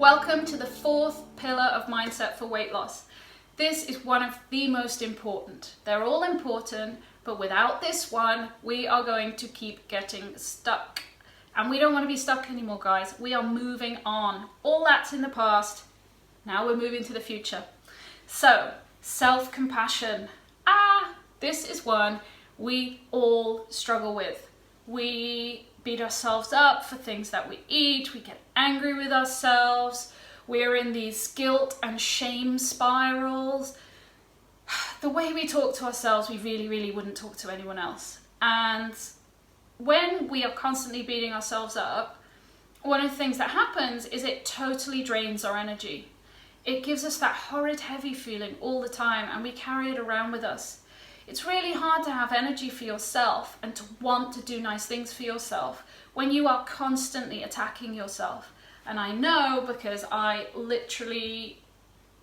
Welcome to the fourth pillar of mindset for weight loss. This is one of the most important. They're all important, but without this one, we are going to keep getting stuck. And we don't want to be stuck anymore, guys. We are moving on. All that's in the past. Now we're moving to the future. So, self-compassion. This is one we all struggle with. We beat ourselves up for things that we eat. We get angry with ourselves. We're in these guilt and shame spirals. The way we talk to ourselves, we really wouldn't talk to anyone else. And when we are constantly beating ourselves up, one of the things that happens is it totally drains our energy. It gives us that horrid heavy feeling all the time, and we carry it around with us. It's really hard to have energy for yourself and to want to do nice things for yourself when you are constantly attacking yourself. And I know because I literally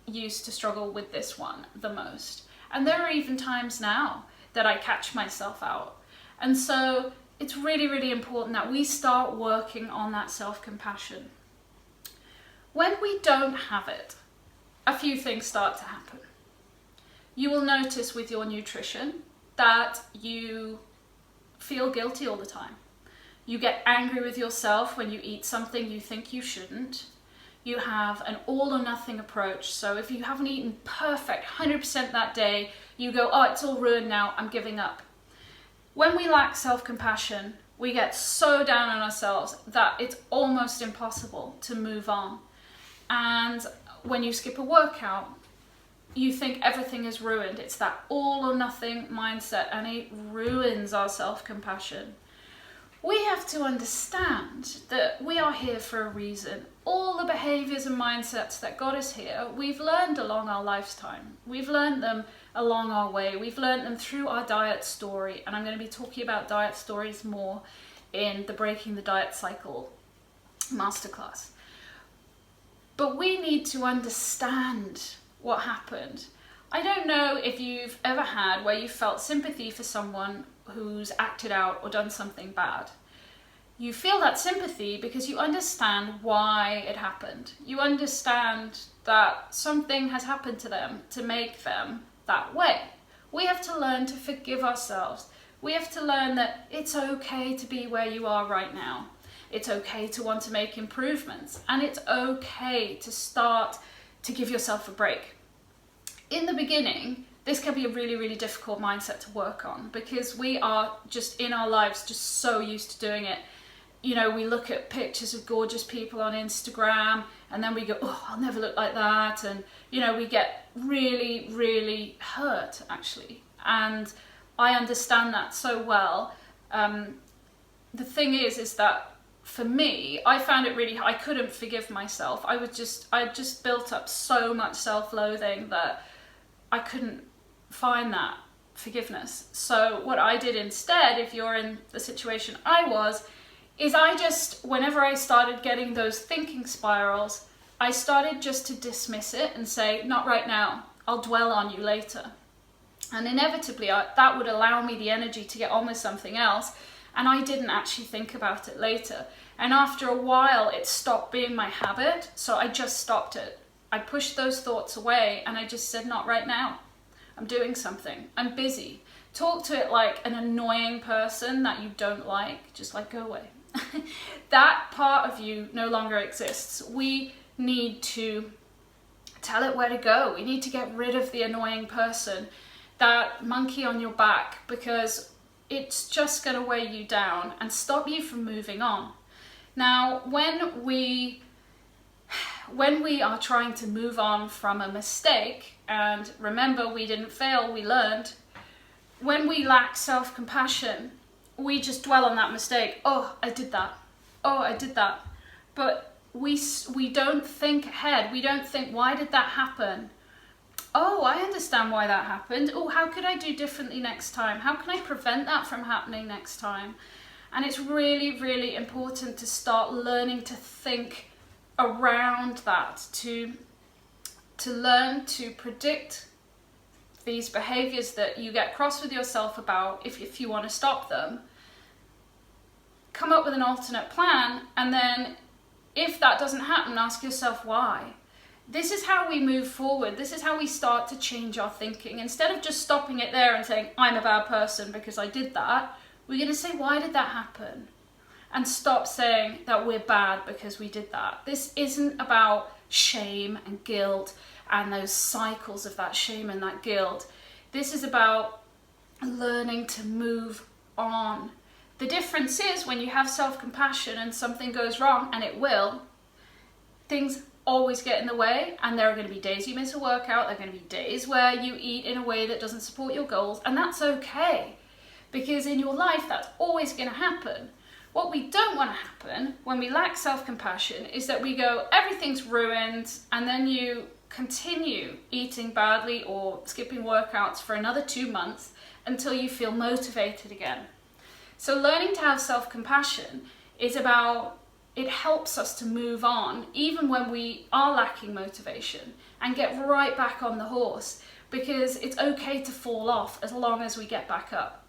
used to struggle with this one the most. And there are even times now that I catch myself out. And so it's really important that we start working on that self-compassion. When we don't have it, a few things start to happen. You will notice with your nutrition that you feel guilty all the time. You get angry with yourself when you eat something you think you shouldn't. You have an all or nothing approach. So if you haven't eaten perfect 100% that day, you go, oh, it's all ruined now, I'm giving up. When we lack self-compassion, we get so down on ourselves that it's almost impossible to move on. And when you skip a workout, you think everything is ruined. It's that all or nothing mindset, and it ruins our self-compassion. We have to understand that we are here for a reason. All the behaviors and mindsets that got us here, we've learned along our lifetime. We've learned them along our way. We've learned them through our diet story, and I'm going to be talking about diet stories more in the Breaking the Diet Cycle masterclass. But we need to understand what happened. I don't know if you've ever had where you felt sympathy for someone who's acted out or done something bad. You feel that sympathy because you understand why it happened. You understand that something has happened to them to make them that way. We have to learn to forgive ourselves. We have to learn that it's okay to be where you are right now. It's okay to want to make improvements, and it's okay to start to give yourself a break. In the beginning, this can be a really difficult mindset to work on because we are just in our lives just so used to doing it. You know, we look at pictures of gorgeous people on Instagram and then we go, oh, I'll never look like that. And, you know, we get really hurt actually. And I understand that so well. The thing is that for me, I found it really, I couldn't forgive myself. I just built up so much self-loathing that I couldn't find that forgiveness. So what I did instead, if you're in the situation I was, is whenever I started getting those thinking spirals, I started just to dismiss it and say, not right now, I'll dwell on you later. And inevitably that would allow me the energy to get on with something else, and I didn't actually think about it later. And after a while, it stopped being my habit, so I just stopped it. I pushed those thoughts away and I just said, not right now. I'm doing something. I'm busy. Talk to it like an annoying person that you don't like. Just like, go away. That part of you no longer exists. We need to tell it where to go. We need to get rid of the annoying person, that monkey on your back, because it's just going to weigh you down and stop you from moving on. Now, when we are trying to move on from a mistake, and remember, we didn't fail, we learned, when we lack self-compassion, we just dwell on that mistake. Oh, I did that. Oh, I did that. But we don't think ahead. We don't think, why did that happen? Oh, I understand why that happened. Oh, how could I do differently next time? How can I prevent that from happening next time? And it's really important to start learning to think around that, to learn to predict these behaviors that you get cross with yourself about if you want to stop them. Come up with an alternate plan, and then if that doesn't happen, ask yourself why. This is how we move forward. This is how we start to change our thinking. Instead of just stopping it there and saying, I'm a bad person because I did that, we're going to say, why did that happen? And stop saying that we're bad because we did that. This isn't about shame and guilt and those cycles of that shame and that guilt. This is about learning to move on. The difference is when you have self-compassion and something goes wrong, and it will, things always get in the way, and there are going to be days you miss a workout, there are going to be days where you eat in a way that doesn't support your goals, and that's okay, because in your life that's always going to happen. What we don't want to happen when we lack self-compassion is that we go, everything's ruined, and then you continue eating badly or skipping workouts for another 2 months until you feel motivated again. So learning to have self-compassion is about, it helps us to move on even when we are lacking motivation and get right back on the horse, because it's okay to fall off as long as we get back up.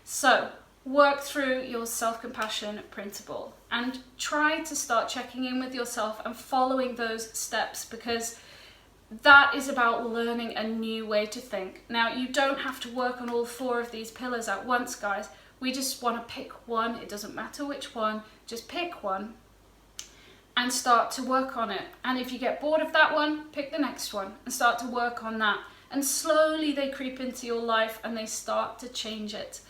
So work through your self-compassion principle and try to start checking in with yourself and following those steps, because that is about learning a new way to think. Now, you don't have to work on all 4 of these pillars at once, guys. We just want to pick one. It doesn't matter which one, just pick one and start to work on it. And if you get bored of that one, pick the next one and start to work on that. And slowly they creep into your life and they start to change it.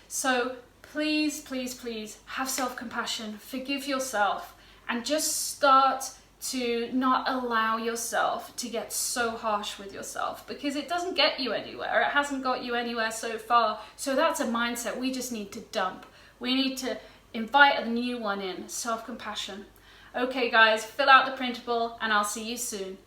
So please, please, please have self-compassion, forgive yourself, and just start to not allow yourself to get so harsh with yourself, because it doesn't get you anywhere. It hasn't got you anywhere so far. So that's a mindset we just need to dump. We need to invite a new one in, self-compassion. Okay guys, fill out the printable and I'll see you soon.